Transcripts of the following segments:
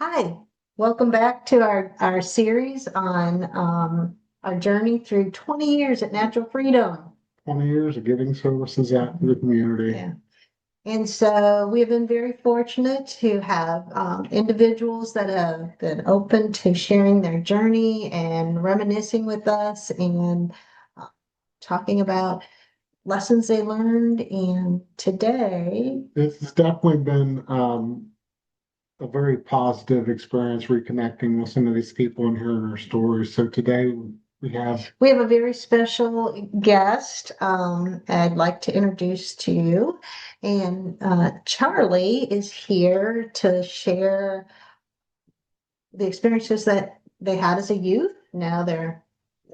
Hi, welcome back to our series on our journey through 20 years at Natural Freedom. 20 years of giving services out to the community. Yeah. And so we have been very fortunate to have individuals that have been open to sharing their journey and reminiscing with us and uh, talking about lessons they learned. And today, This has definitely been a very positive experience reconnecting with some of these people and hearing their stories. So today we have, we have a very special guest I'd like to introduce to you. And Charlie is here to share the experiences that they had as a youth. Now they're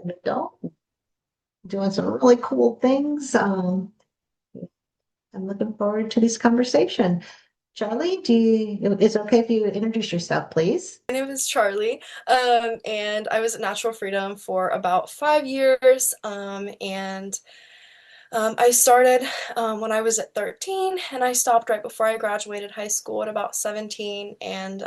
an adult doing some really cool things. I'm looking forward to this conversation. Charlie, is it okay if you introduce yourself, please? My name is Charlie, and I was at Natural Freedom for about 5 years. I started when I was at 13, and I stopped right before I graduated high school at about 17. And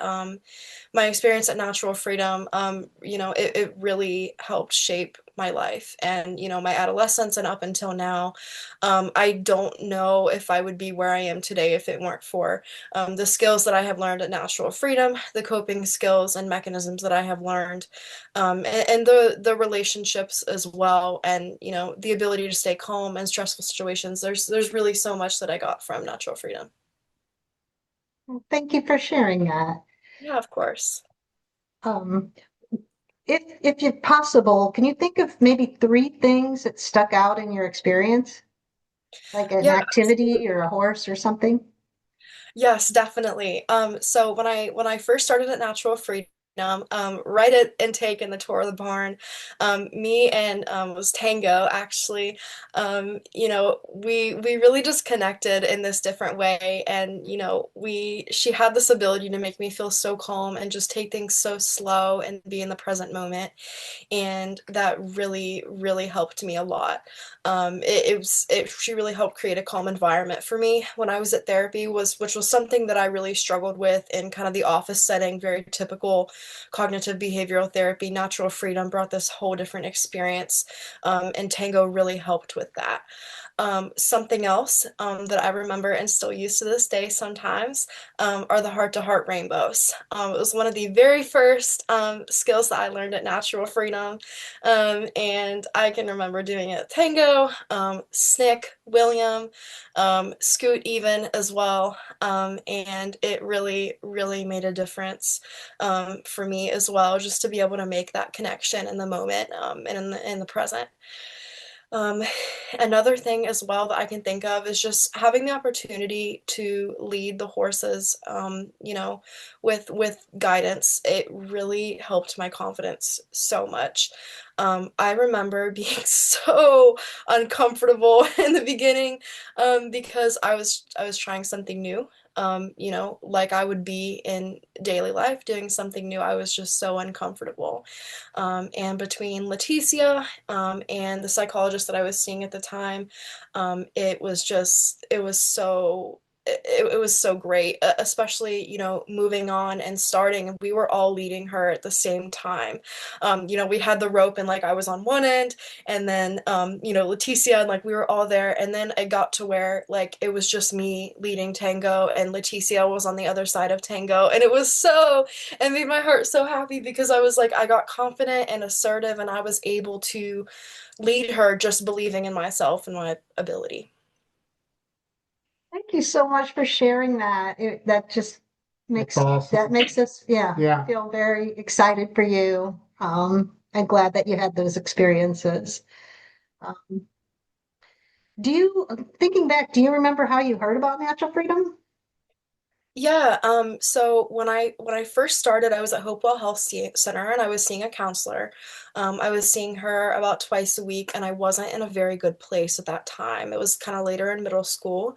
my experience at Natural Freedom, it really helped shape my life and, my adolescence and up until now. I don't know if I would be where I am today if it weren't for the skills that I have learned at Natural Freedom, the coping skills and mechanisms that I have learned, and the relationships as well, and the ability to stay calm in stressful situations. There's really so much that I got from Natural Freedom. Thank you for sharing that. Yeah, of course. Um, if it's possible, can you think of maybe three things that stuck out in your experience, like an Yeah, activity or a horse or something? yes, definitely. So when I first started at Natural Freedom, right at intake in the tour of the barn, me and was Tango actually. We really just connected in this different way, and we she had this ability to make me feel so calm and just take things so slow and be in the present moment, and that really really helped me a lot. She really helped create a calm environment for me when I was at therapy, which was something that I really struggled with in kind of the office setting, very typical cognitive behavioral therapy. Natural Freedom brought this whole different experience, and Tango really helped with that. Something else that I remember and still use to this day sometimes are the heart-to-heart rainbows. It was one of the very first skills that I learned at Natural Freedom, and I can remember doing it at Tango, Snick, William, Scoot even as well, and it really, really made a difference for me as well, just to be able to make that connection in the moment, and in the present. Um, Another thing as well that I can think of is just having the opportunity to lead the horses, with guidance. It really helped my confidence so much. I remember being so uncomfortable in the beginning, because I was trying something new. Like I would be in daily life doing something new. I was just so uncomfortable. And between Leticia and the psychologist that I was seeing at the time, it was so great, especially, moving on and starting. We were all leading her at the same time. We had the rope, and like I was on one end, and then, Leticia, and like we were all there. And then it got to where like it was just me leading Tango, and Leticia was on the other side of Tango. And it made my heart so happy because I was like, I got confident and assertive, and I was able to lead her just believing in myself and my ability. Thank you so much for sharing that. That just that's makes that awesome. makes us, yeah, Yeah. feel very excited for you. I'm glad that you had those experiences. Um, thinking back, do you remember how you heard about Natural Freedom? Yeah, so when I first started, I was at Hopewell Center, and I was seeing a counselor. I was seeing her about twice a week, and I wasn't in a very good place at that time. It was kind of later in middle school.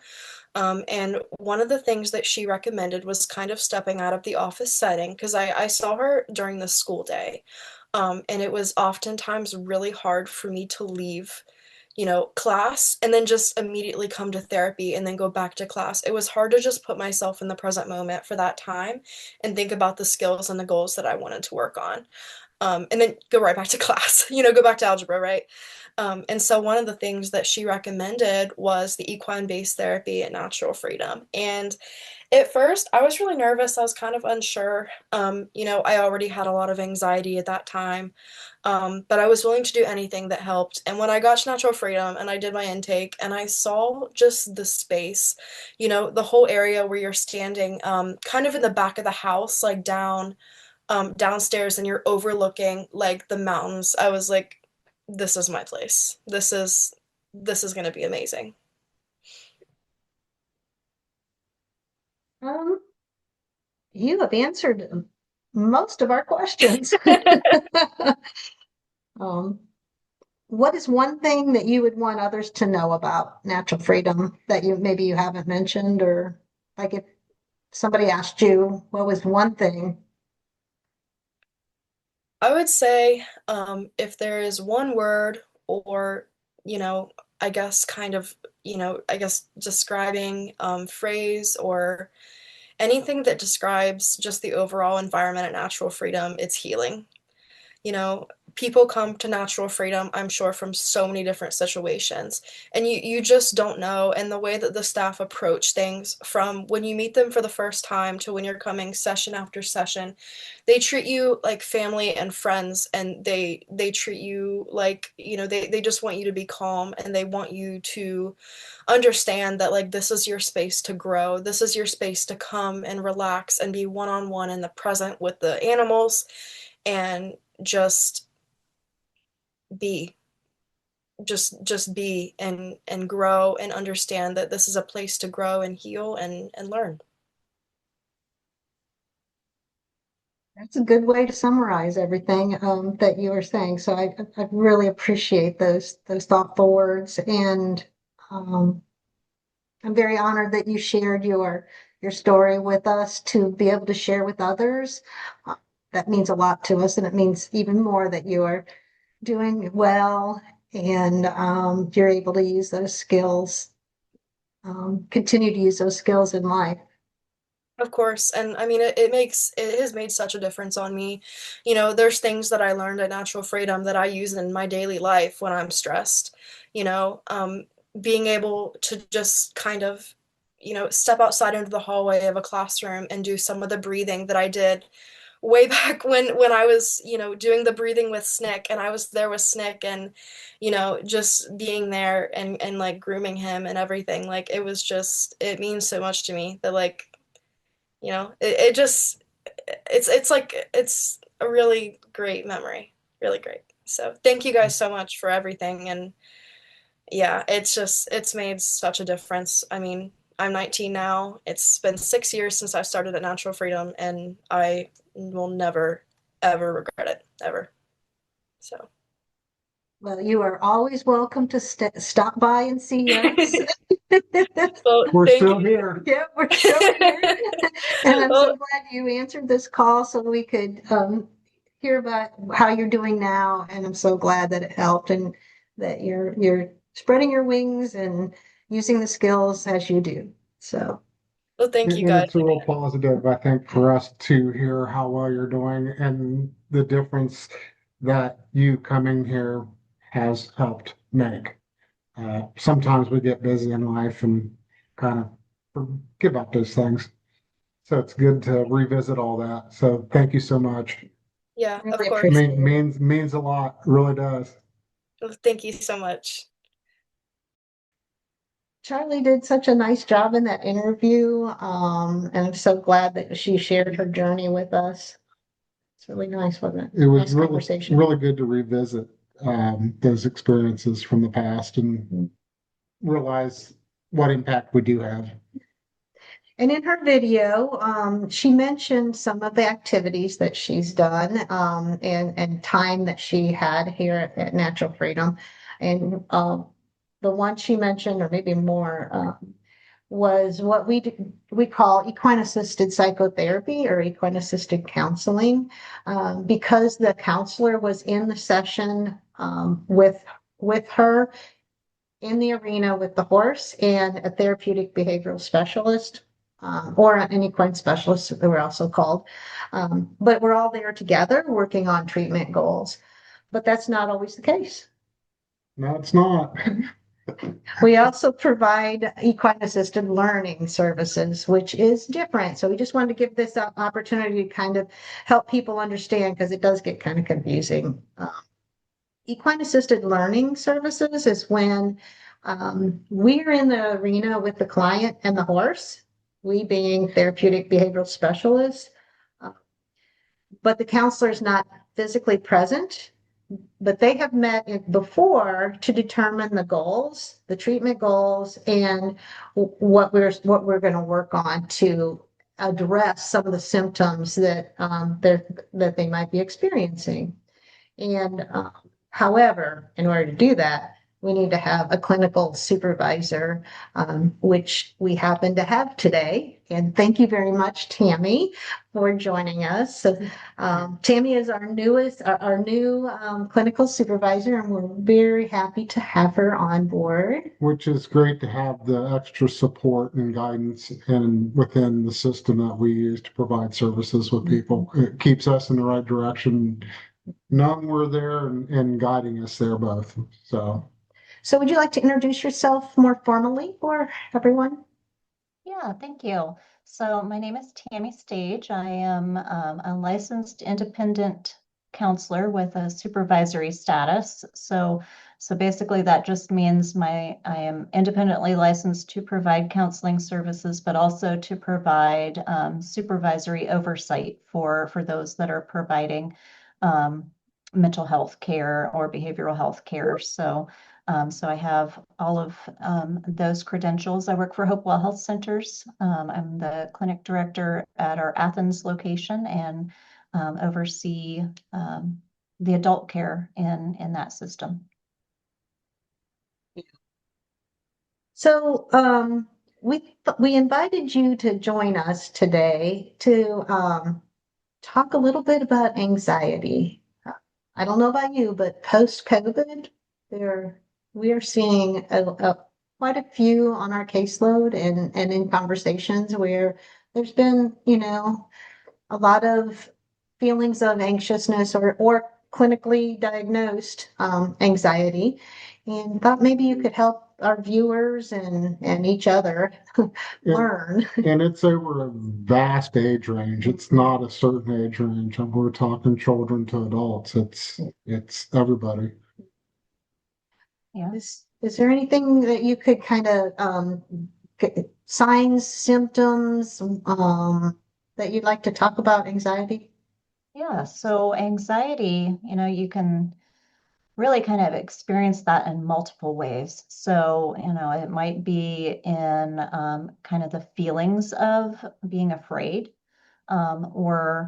And one of the things that she recommended was kind of stepping out of the office setting, because I saw her during the school day. And it was oftentimes really hard for me to leave class and then just immediately come to therapy and then go back to class. It was hard to just put myself in the present moment for that time and think about the skills and the goals that I wanted to work on. And then go right back to class, go back to algebra, right? And so one of the things that she recommended was the equine-based therapy at Natural Freedom. And at first, I was really nervous. I was kind of unsure. I already had a lot of anxiety at that time, but I was willing to do anything that helped. And when I got to Natural Freedom and I did my intake and I saw just the space, the whole area where you're standing, kind of in the back of the house, like downstairs, and you're overlooking like the mountains, I was like, this is my place. This is going to be amazing. Um, you have answered most of our questions. Um, what is one thing that you would want others to know about Natural Freedom that maybe you haven't mentioned, or like if somebody asked you, what was one thing? I would say, if there is one word or, you know, I guess kind of, I guess describing phrase or anything that describes just the overall environment at Natural Freedom, it's healing. You know, people come to Natural Freedom, I'm sure, from so many different situations, and you just don't know. And the way that the staff approach things, from when you meet them for the first time to when you're coming session after session, they treat you like family and friends, and they treat you like, they just want you to be calm, and they want you to understand that, like, this is your space to grow. This is your space to come and relax and be one-on-one in the present with the animals, and just be just be and grow, and understand that this is a place to grow and heal and learn. That's a good way to summarize everything that you were saying. So I really appreciate those thoughtful words, and um, I'm very honored that you shared your story with us to be able to share with others. Uh, that means a lot to us, and it means even more that you are doing well, and you're able to use those skills, continue to use those skills in life. Of course. And I mean, it has made such a difference on me. There's things that I learned at Natural Freedom that I use in my daily life when I'm stressed. You know, um, Being able to just kind of, step outside into the hallway of a classroom and do some of the breathing that I did way back when I was, doing the breathing with Snick, and I was there with Snick, and, just being there and like grooming him and everything. Like, it means so much to me that, like, it just it's like it's a really great memory, really great. So thank you guys so much for everything. And yeah, it's made such a difference. I mean, I'm 19 now. It's been 6 years since I started at Natural Freedom, and I will never ever regret it, ever. So, Well, you are always welcome to stop by and see us. well, We're thank still you. here. Yeah, we're still here. And I'm so Well, glad you answered this call so we could hear about how you're doing now. And I'm so glad that it helped, and that you're spreading your wings and using the skills as you do. So thank you And guys it's a real again. positive, I think, for us to hear how well you're doing and the difference that you coming here has helped make. Sometimes we get busy in life and kind of give up those things. So it's good to revisit all that. So thank you so much. Yeah, of really course. appreciate it. Means a lot, really does. Well, thank you so much. Charlie did such a nice job in that interview. And I'm so glad that she shared her journey with us. It's really nice, wasn't it? It was Nice conversation. really good to revisit those experiences from the past and realize what impact we do have. And in her video, she mentioned some of the activities that she's done, and time that she had here at Natural Freedom. And the one she mentioned, or maybe more, was what we call equine-assisted psychotherapy or equine-assisted counseling, because the counselor was in the session with her. in the arena with the horse and a therapeutic behavioral specialist, or an equine specialist, they were also called. But we're all there together working on treatment goals. But that's not always the case. No, it's not. We also provide equine-assisted learning services, which is different. So we just wanted to give this opportunity to kind of help people understand because it does get kind of confusing. Equine-assisted learning services is when we're in the arena with the client and the horse, we being therapeutic behavioral specialists, uh, but the counselor is not physically present, but they have met before to determine the goals, the treatment goals, and what we're going to work on to address some of the symptoms that that they might be experiencing. And however, in order to do that, we need to have a clinical supervisor, which we happen to have today. And thank you very much, Tammy, for joining us. So, Tammy is our new clinical supervisor, and we're very happy to have her on board. Which is great to have the extra support and guidance and within the system that we use to provide services with people. It keeps us in the right direction, knowing we're there and guiding us there both. So would you like to introduce yourself more formally for everyone? Yeah, thank you. So my name is Tammy Stage. I am a licensed independent counselor with a supervisory status. So basically that just means I am independently licensed to provide counseling services, but also to provide supervisory oversight for those that are providing mental health care or behavioral health care. So I have all of those credentials. I work for Hopewell Health Centers. I'm the clinic director at our Athens location and oversee the adult care in that system. So we invited you to join us today to talk a little bit about anxiety. I don't know about you, but post-COVID, there we are seeing quite a few on our caseload and in conversations where there's been, a lot of feelings of anxiousness or clinically diagnosed anxiety, and thought maybe you could help our viewers and each other learn. And it's over a vast age range. It's not a certain age range. And we're talking children to adults. It's everybody. Yeah. Is there anything that you could kind of signs, symptoms that you'd like to talk about anxiety? Yeah. So anxiety, you can really kind of experience that in multiple ways. So, it might be in kind of the feelings of being afraid, and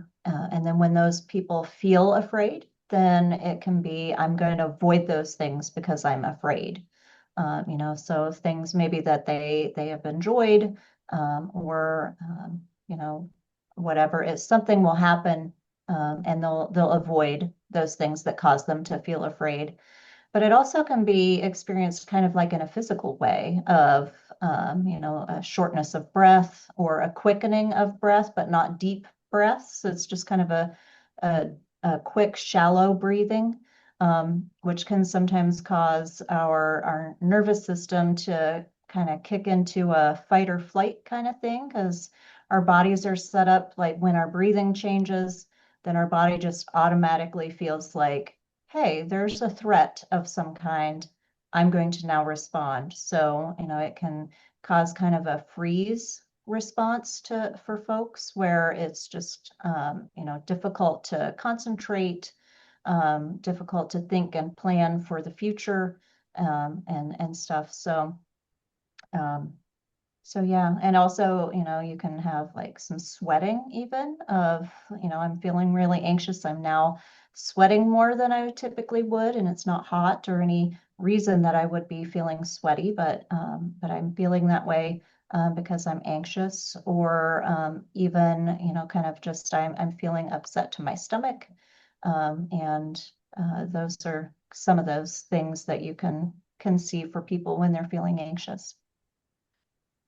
then when those people feel afraid, then it can be, I'm going to avoid those things because I'm afraid. So things maybe that they have enjoyed, or whatever is something will happen, and they'll avoid those things that cause them to feel afraid. But it also can be experienced kind of like in a physical way of, a shortness of breath or a quickening of breath, but not deep breaths. So it's just kind of a quick, shallow breathing, which can sometimes cause our nervous system to kind of kick into a fight or flight kind of thing, because our bodies are set up like when our breathing changes, then our body just automatically feels like, hey, there's a threat of some kind. I'm going to now respond. So, it can cause kind of a freeze response for folks where it's just, difficult to concentrate, difficult to think and plan for the future, and stuff. Um, so yeah, and also, you can have like some sweating even of, I'm feeling really anxious. I'm now sweating more than I typically would, and it's not hot or any reason that I would be feeling sweaty, but I'm feeling that way because I'm anxious, or even, kind of just I'm feeling upset to my stomach. And those are some of those things that you can can see for people when they're feeling anxious.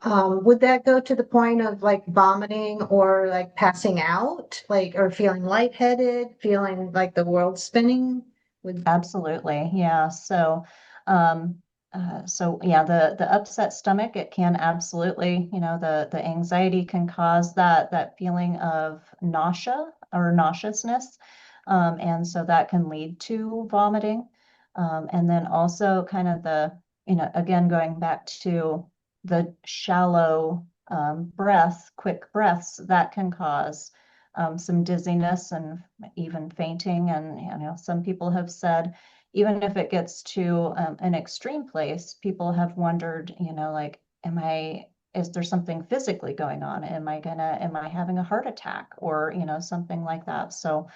Would that go to the point of like vomiting or like passing out, like, or feeling lightheaded, feeling like the world's spinning? Would, Absolutely, yeah. So yeah, the upset stomach, it can absolutely, the anxiety can cause that feeling of nausea or nauseousness, and so that can lead to vomiting, and then also kind of again going back to the shallow quick breaths that can cause some dizziness and even fainting. And some people have said, even if it gets to an extreme place, people have wondered, like, is there something physically going on? Am I having a heart attack or, something like that? So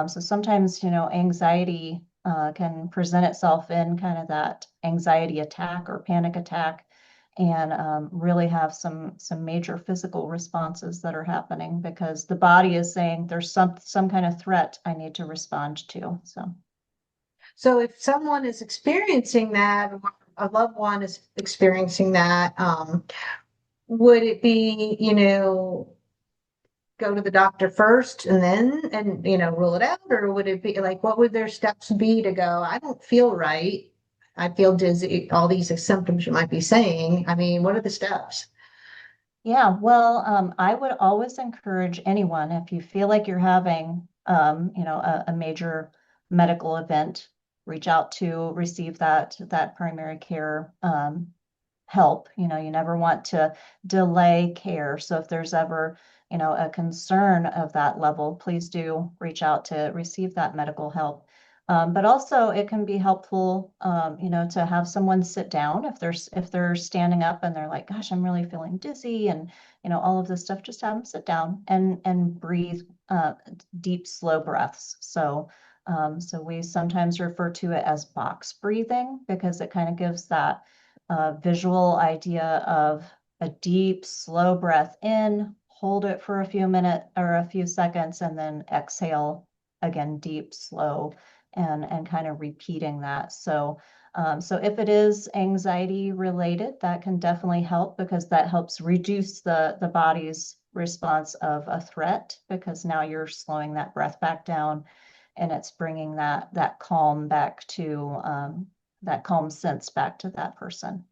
sometimes, anxiety can present itself in kind of that anxiety attack or panic attack, and really have some major physical responses that are happening because the body is saying there's some kind of threat I need to respond to. so if someone is experiencing that, or a loved one is experiencing that, would it be, go to the doctor first and then, and, rule it out? Or would it be like, what would their steps be to go, I don't feel right. I feel dizzy, all these symptoms you might be saying. I mean, what are the steps? Yeah, well, I would always encourage anyone, if you feel like you're having, a major medical event, reach out to receive that primary care help. You never want to delay care. So if there's ever, a concern of that level, please do reach out to receive that medical help. But also it can be helpful, to have someone sit down if they're standing up and they're like, gosh, I'm really feeling dizzy and, all of this stuff, just have them sit down and breathe deep, slow breaths. So we sometimes refer to it as box breathing because it kind of gives that visual idea of a deep, slow breath in, hold it for a few minutes or a few seconds, and then exhale again, deep, slow, and kind of repeating that. So if it is anxiety related, that can definitely help because that helps reduce the body's response of a threat because now you're slowing that breath back down and it's bringing that calm back to that calm sense back to that person.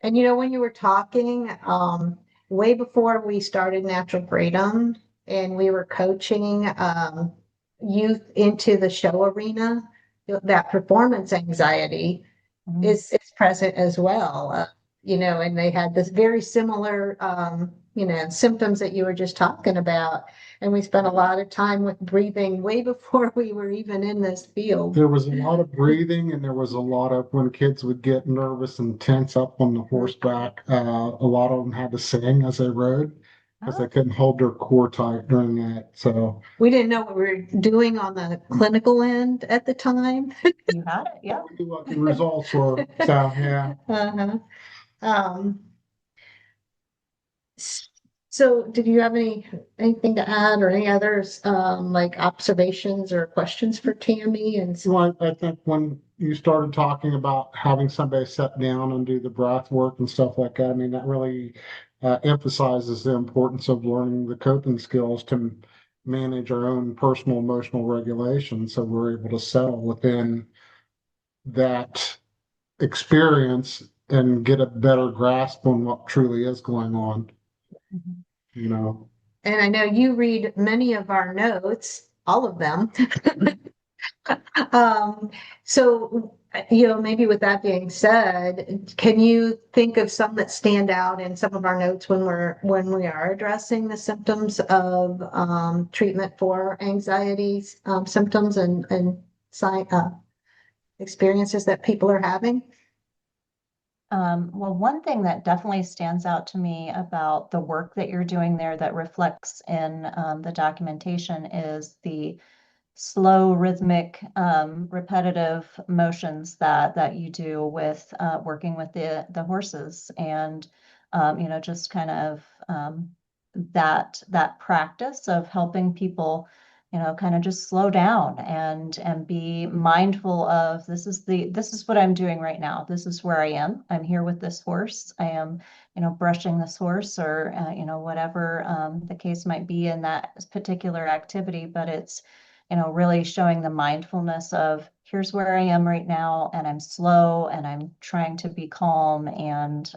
And when you were talking, way before we started Natural Freedom and we were coaching youth into the show arena, that performance anxiety Mhm. is present as well. And they had this very similar, symptoms that you were just talking about. And we spent a lot of time with breathing way before we were even in this field. There was a lot of breathing, and there was a lot of when kids would get nervous and tense up on the horseback. A lot of them had to sing as they rode because they Oh, couldn't hold their core tight during that. So We didn't know what we were doing on the clinical end at the time. you had it, yeah. we knew what the results were. So yeah. Uh-huh. Um, so did you have anything to add or any others, like observations or questions for Tammy? And so, Well, I think when you started talking about having somebody sit down and do the breath work and stuff like that, I mean, that really emphasizes the importance of learning the coping skills to manage our own personal emotional regulation. So we're able to settle within that experience and get a better grasp on what truly is going on, Mhm. you know. and I know you read many of our notes, all of them. Um, so, maybe with that being said, can you think of some that stand out in some of our notes when we are addressing the symptoms of treatment for anxiety symptoms and experiences that people are having? Well, one thing that definitely stands out to me about the work that you're doing there that reflects in the documentation is the slow, rhythmic, repetitive motions that you do with working with the horses, and just kind of that practice of helping people kind of just slow down and be mindful of this is what I'm doing right now. This is where I am. I'm here with this horse. I am, brushing this horse or, whatever the case might be in that particular activity. But it's, really showing the mindfulness of here's where I am right now, and I'm slow and I'm trying to be calm. And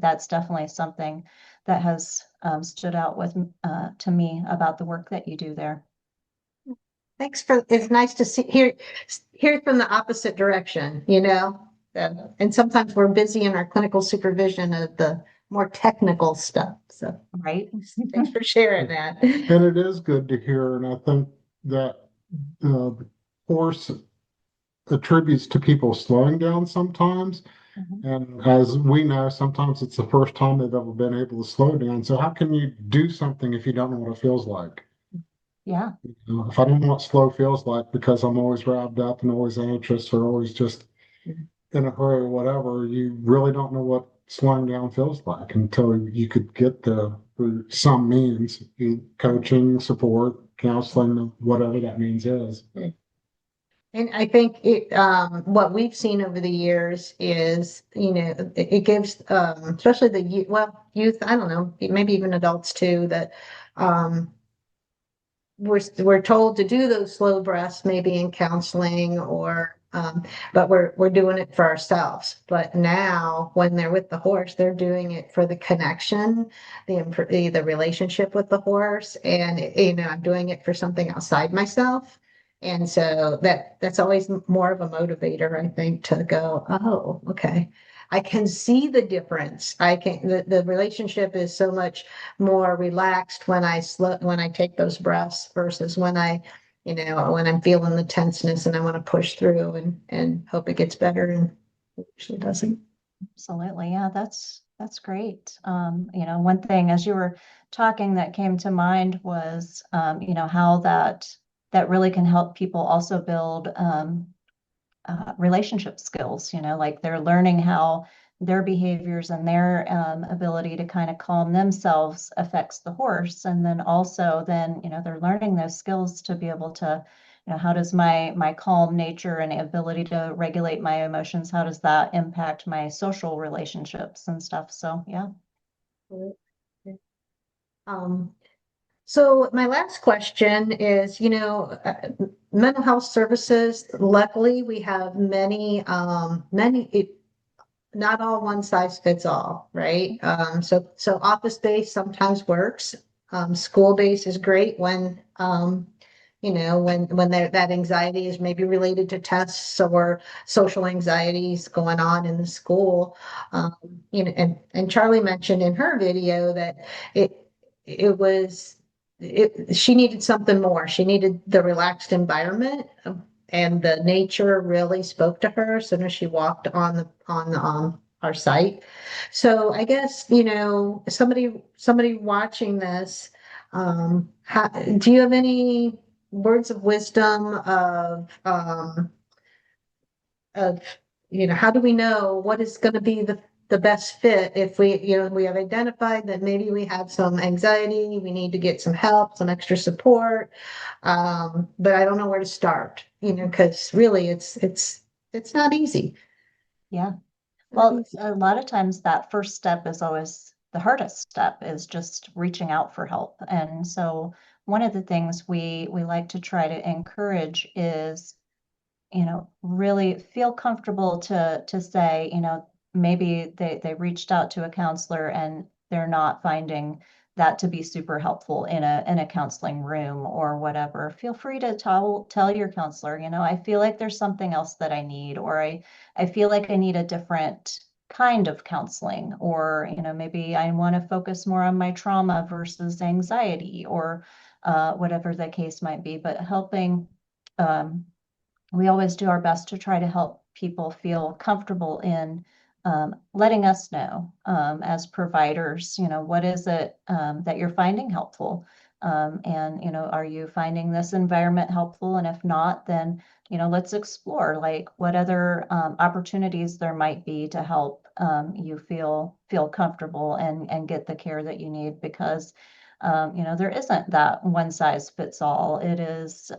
that's definitely something that has stood out with to me about the work that you do there. It's nice to hear from the opposite direction, you know? And sometimes we're busy in our clinical supervision of the more technical stuff. So Right. thanks for sharing that. And it is good to hear, and I think that the horse attributes to people slowing down sometimes. Mhm. And as we know, sometimes it's the first time they've ever been able to slow down. So how can you do something if you don't know what it feels like? Yeah. If I don't know what slow feels like because I'm always wrapped up and always anxious or always just in a hurry or whatever, you really don't know what slowing down feels like until you could get there through some means, coaching, support, counseling, whatever that means is. And I think what we've seen over the years is, it gives, especially the youth, well, youth, I don't know, maybe even adults too, that, um, we're told to do those slow breaths maybe in counseling or but we're doing it for ourselves. But now when they're with the horse, they're doing it for the connection, the relationship with the horse, and I'm doing it for something outside myself. And so that's always more of a motivator, I think, to go, oh, okay. I can see the difference. The relationship is so much more relaxed when I take those breaths versus when I'm feeling the tenseness and I want to push through and hope it gets better and it usually doesn't. Absolutely. Yeah, that's great. One thing as you were talking that came to mind was, how that really can help people also build relationship skills, like they're learning how their behaviors and their ability to kind of calm themselves affects the horse. And then also then, they're learning those skills to be able to, how does my calm nature and ability to regulate my emotions, how does that impact my social relationships and stuff? So yeah. Um, so my last question is, mental health services, luckily we have not all one size fits all, right? So office based sometimes works. School based is great when that anxiety is maybe related to tests or social anxieties going on in the school. Um, and Charlie mentioned in her video that it it was she needed something more. She needed the relaxed environment, and the nature really spoke to her as soon as she walked on our site. So I guess, somebody watching this, do you have any words of wisdom of how do we know what is going to be the best fit if we have identified that maybe we have some anxiety, we need to get some help, some extra support, but I don't know where to start, because really it's not easy. Yeah. Not Well, easy. a lot of times that first step is always the hardest step is just reaching out for help. And so one of the things we like to try to encourage is, really feel comfortable to say, maybe they reached out to a counselor and they're not finding that to be super helpful in a counseling room or whatever. Feel free to tell your counselor, I feel like there's something else that I need, or I feel like I need a different kind of counseling, or maybe I want to focus more on my trauma versus anxiety, or whatever the case might be. But helping um, we always do our best to try to help people feel comfortable in letting us know as providers, what is it that you're finding helpful? And, are you finding this environment helpful? And if not, then, let's explore like what other opportunities there might be to help you feel comfortable and get the care that you need. Because There isn't that one size fits all. It is,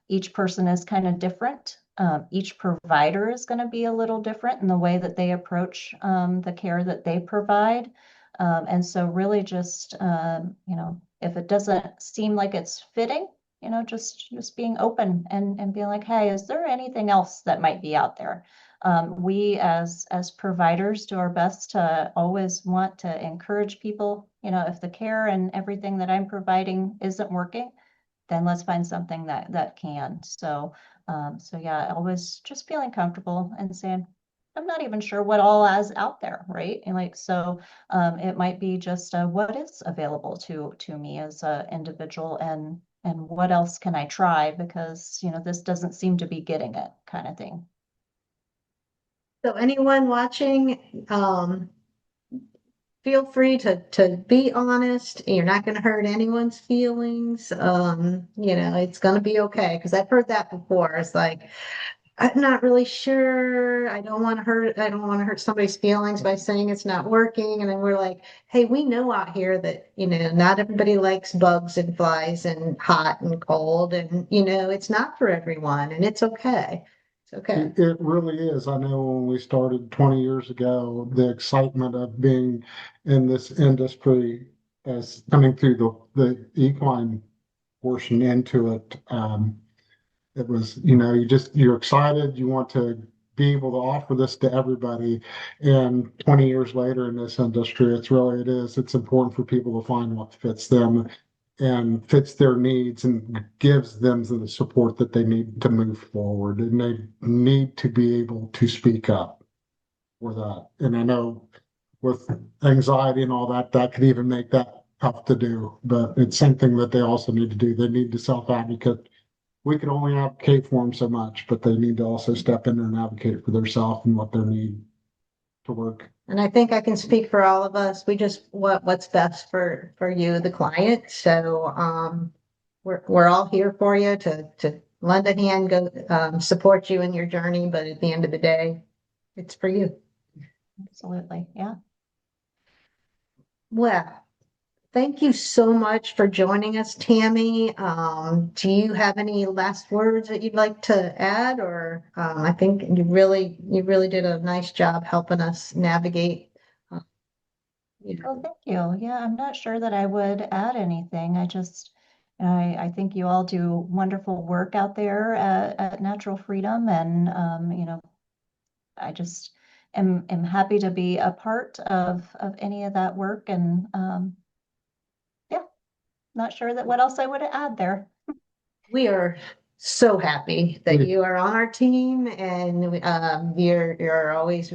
each person is kind of different. Each provider is going to be a little different in the way that they approach the care that they provide. And so really just, if it doesn't seem like it's fitting, just being open and being like, hey, is there anything else that might be out there? We as providers do our best to always want to encourage people, if the care and everything that I'm providing isn't working, then let's find something that can. So yeah, always just feeling comfortable and saying, I'm not even sure what all is out there, right? And like so, it might be just what is available to me as an individual, and what else can I try because this doesn't seem to be getting it, kind of thing. So anyone watching, feel free to be honest. You're not going to hurt anyone's feelings. It's going to be okay. Because I've heard that before. It's like, I'm not really sure. I don't want to hurt somebody's feelings by saying it's not working. And then we're like, hey, we know out here that, not everybody likes bugs and flies and hot and cold. And, it's not for everyone, and it's okay. It's okay. It really is. I know when we started 20 years ago, the excitement of being in this industry as coming through the equine portion into it. It was, you're excited, you want to be able to offer this to everybody. And 20 years later in this industry, it's important for people to find what fits them and fits their needs and gives them the support that they need to move forward. And they need to be able to speak up for that. And I know with anxiety and all that, that could even make that tough to do, but it's something that they also need to do. They need to self-advocate. We can only advocate for them so much, but they need to also step in and advocate for themselves and what they need to work. And I think I can speak for all of us. We just what's best for you, the client. So we're all here for you to lend a hand, go support you in your journey. But at the end of the day, it's for you. Absolutely. Yeah. Well, thank you so much for joining us, Tammy. Do you have any last words that you'd like to add, or I think you really did a nice job helping us navigate. Uh, Well, thank you. Yeah, I'm not sure that I would add anything. I think you all do wonderful work out there at Natural Freedom, and I just am happy to be a part of any of that work, and yeah, not sure that what else I would add there. We are so happy that you are on our team, and you're always,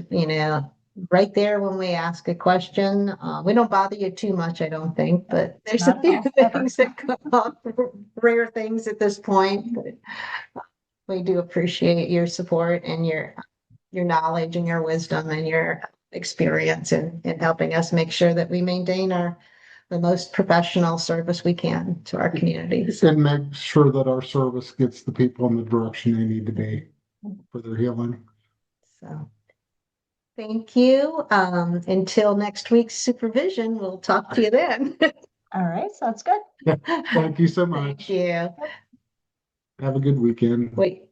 right there when we ask a question. We don't bother you too much, I don't think, but there's a Not at few all, ever. things that come up, rare things at this point. But we do appreciate your support and your knowledge and your wisdom and your experience in helping us make sure that we maintain the most professional service we can to our communities. And make sure that our service gets the people in the direction they need to be for their healing. So thank you. Until next week's supervision, we'll talk to you then. All right, sounds good. Thank you so Thank much. you. Have a good weekend. Wait.